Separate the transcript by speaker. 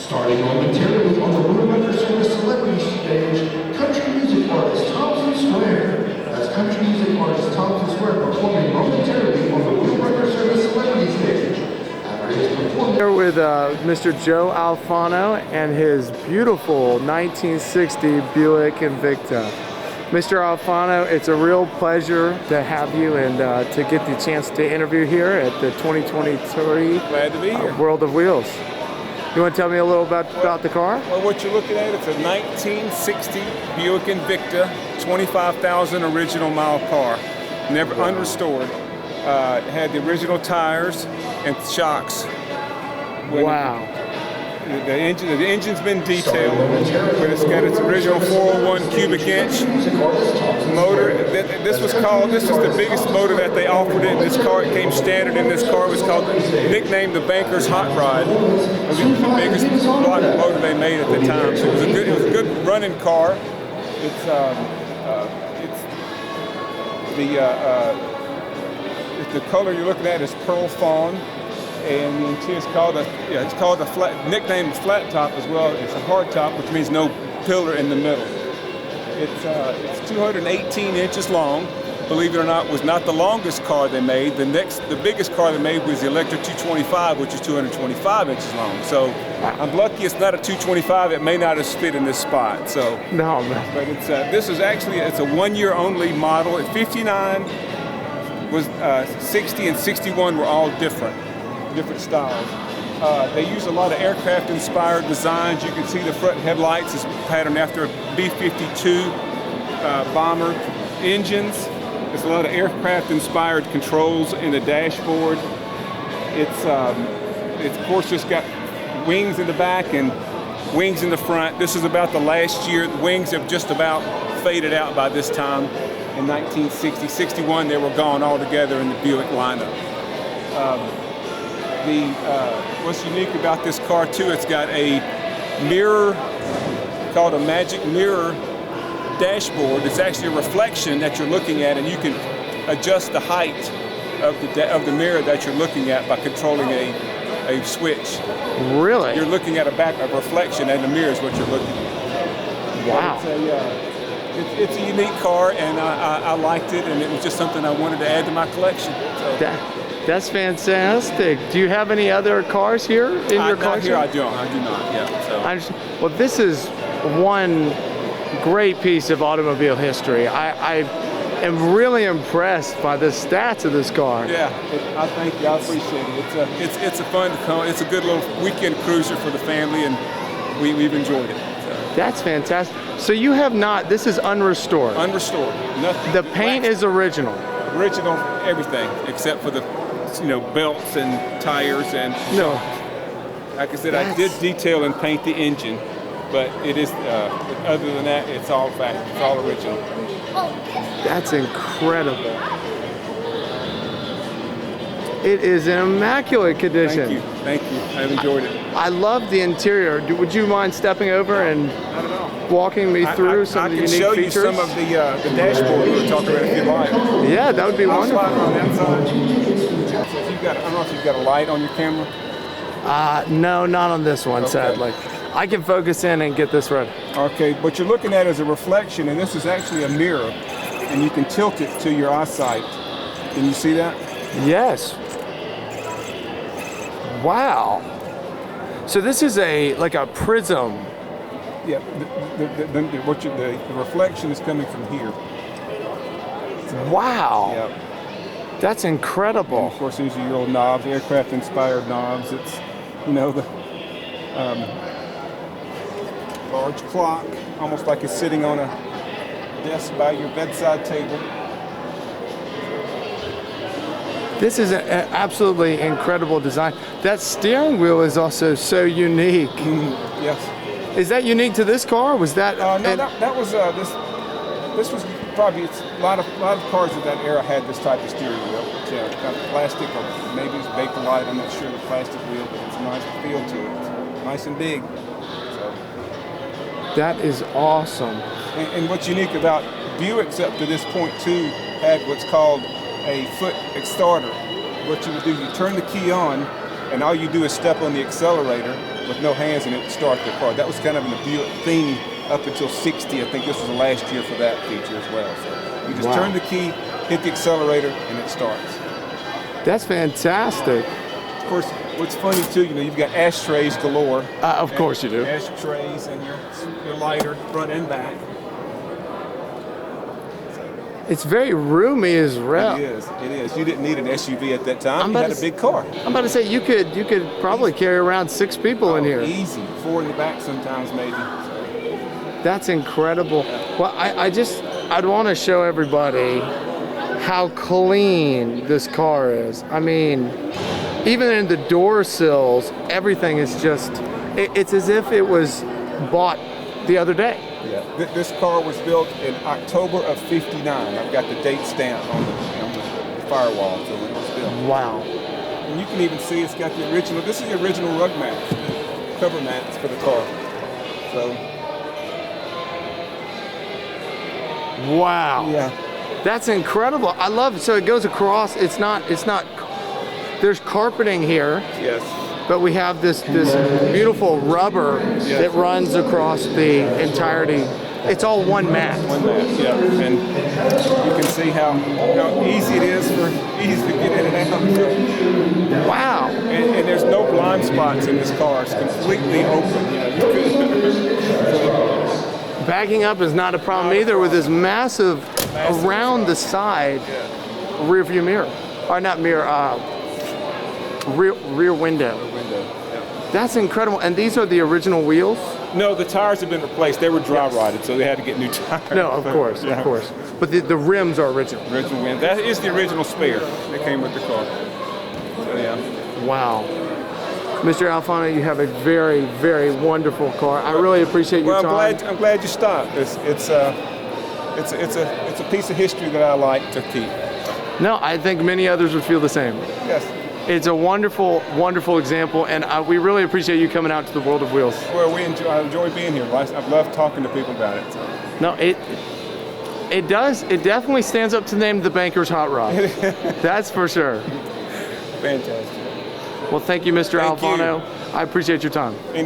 Speaker 1: Starting momentarily on the Buick Service Celebrity Stage, country music artist Thompson Square. That's country music artist Thompson Square performing momentarily on the Buick Service Celebrity Stage. After his performance.
Speaker 2: Here with Mr. Joe Alfano and his beautiful 1960 Buick Invicta. Mr. Alfano, it's a real pleasure to have you and to get the chance to interview here at the 2023
Speaker 3: Glad to be here.
Speaker 2: World of Wheels. You want to tell me a little about the car?
Speaker 3: Well, what you're looking at, it's a 1960 Buick Invicta, 25,000 original mile car, never unrestored. It had the original tires and shocks.
Speaker 2: Wow.
Speaker 3: The engine's been detailed, but it's got its original 401 cubic inch motor. This was the biggest motor that they offered in this car. It came standard in this car. It was nicknamed the Banker's Hot Rod. It was the biggest block motor they made at the time. So it was a good running car. The color you're looking at is pearl fawn. And the interior is called a flat, nicknamed flat top as well. It's a hard top, which means no pillar in the middle. It's 218 inches long. Believe it or not, was not the longest car they made. The biggest car they made was the Electra 225, which is 225 inches long. So I'm lucky it's not a 225. It may not have fit in this spot. So
Speaker 2: no, man.
Speaker 3: But it's a 1 year only model. At 59 was 60 and 61 were all different styles. They use a lot of aircraft-inspired designs. You can see the front headlights is patterned after a B-52 bomber. Engines, there's a lot of aircraft-inspired controls in the dashboard. It's of course just got wings in the back and wings in the front. This is about the last year. The wings have just about faded out by this time. In 1960, 61, they were gone altogether in the Buick lineup. What's unique about this car too, it's got a mirror called a magic mirror dashboard. It's actually a reflection that you're looking at, and you can adjust the height of the mirror that you're looking at by controlling a switch.
Speaker 2: Really?
Speaker 3: You're looking at a reflection, and the mirror is what you're looking at.
Speaker 2: Wow.
Speaker 3: It's a unique car, and I liked it, and it was just something I wanted to add to my collection. So.
Speaker 2: That's fantastic. Do you have any other cars here in your collection?
Speaker 3: Here I do not. Yeah. So.
Speaker 2: Well, this is one great piece of automobile history. I am really impressed by the stats of this car.
Speaker 3: Yeah, I thank you. I appreciate it. It's a fun car. It's a good little weekend cruiser for the family, and we've enjoyed it. So.
Speaker 2: That's fantastic. So you have not. This is unrestored.
Speaker 3: Unrestored. Nothing.
Speaker 2: The paint is original.
Speaker 3: Original, everything except for the belts and tires and like I said, I did detail and paint the engine, but it is other than that, it's all original.
Speaker 2: That's incredible. It is in immaculate condition.
Speaker 3: Thank you. I've enjoyed it.
Speaker 2: I love the interior. Would you mind stepping over and walking me through some of the unique features?
Speaker 3: I can show you some of the dashboard we were talking about if you like.
Speaker 2: Yeah, that would be wonderful.
Speaker 3: Slide on that side. So I don't know if you've got a light on your camera.
Speaker 2: No, not on this one, sadly. I can focus in and get this right.
Speaker 3: Okay, what you're looking at is a reflection, and this is actually a mirror, and you can tilt it to your eyesight. Can you see that?
Speaker 2: Yes. Wow. So this is like a prism.
Speaker 3: Yeah, the reflection is coming from here.
Speaker 2: Wow.
Speaker 3: Yep.
Speaker 2: That's incredible.
Speaker 3: And of course, these are your old knobs, aircraft-inspired knobs. It's, the large clock, almost like it's sitting on a desk by your bedside table.
Speaker 2: This is an absolutely incredible design. That steering wheel is also so unique.
Speaker 3: Yes.
Speaker 2: Is that unique to this car? Was that?
Speaker 3: No, that was this was probably a lot of cars of that era had this type of steering wheel. It's kind of plastic, or maybe it's Bakelite. I'm not sure the plastic wheel, but it's a nice feel to it. It's nice and big. So.
Speaker 2: That is awesome.
Speaker 3: And what's unique about Buicks up to this point too had what's called a foot starter. What you would do, you turn the key on, and all you do is step on the accelerator, with no hands in it to start the car. That was kind of a Buick thing up until 60. I think this was the last year for that feature as well. So you just turn the key, hit the accelerator, and it starts.
Speaker 2: That's fantastic.
Speaker 3: Of course, what's funny too, you've got ashtrays galore.
Speaker 2: Of course you do.
Speaker 3: Ashtrays and your lighter, front and back.
Speaker 2: It's very roomy as well.
Speaker 3: It is. You didn't need an SUV at that time. You had a big car.
Speaker 2: I'm about to say you could probably carry around 6 people in here.
Speaker 3: Easy. 4 in the back sometimes maybe.
Speaker 2: That's incredible. Well, I'd want to show everybody how clean this car is. I mean, even in the door sills, everything is just, it's as if it was bought the other day.
Speaker 3: Yeah. This car was built in October of '59. I've got the date stamp on the firewall for when it was built.
Speaker 2: Wow.
Speaker 3: And you can even see it's got the original, this is the original rug mats, the cover mats for the car. So.
Speaker 2: Wow.
Speaker 3: Yeah.
Speaker 2: That's incredible. I love it. So it goes across, it's not, there's carpeting here.
Speaker 3: Yes.
Speaker 2: But we have this beautiful rubber that runs across the entirety. It's all one mat.
Speaker 3: One mat, yeah. And you can see how easy it is to get in and out.
Speaker 2: Wow.
Speaker 3: And there's no blind spots in this car. It's completely open.
Speaker 2: Backing up is not a problem either with this massive around the side rear view mirror. Or not mirror, rear window. That's incredible. And these are the original wheels?
Speaker 3: No, the tires have been replaced. They were dry rotted, so they had to get new tires.
Speaker 2: No, of course. But the rims are original.
Speaker 3: Original rims. That is the original spare that came with the car. So yeah.
Speaker 2: Wow. Mr. Alfano, you have a very, very wonderful car. I really appreciate your time.
Speaker 3: I'm glad you stopped. It's a piece of history that I like to keep.
Speaker 2: No, I think many others would feel the same.
Speaker 3: Yes.
Speaker 2: It's a wonderful, wonderful example, and we really appreciate you coming out to the World of Wheels.
Speaker 3: Well, I enjoy being here. I've loved talking to people about it. So.
Speaker 2: No, it does. It definitely stands up to the name of the Banker's Hot Rod. That's for sure.
Speaker 3: Fantastic.
Speaker 2: Well, thank you, Mr.
Speaker 3: Thank
Speaker 2: Alfano.
Speaker 3: you.
Speaker 2: I appreciate your time.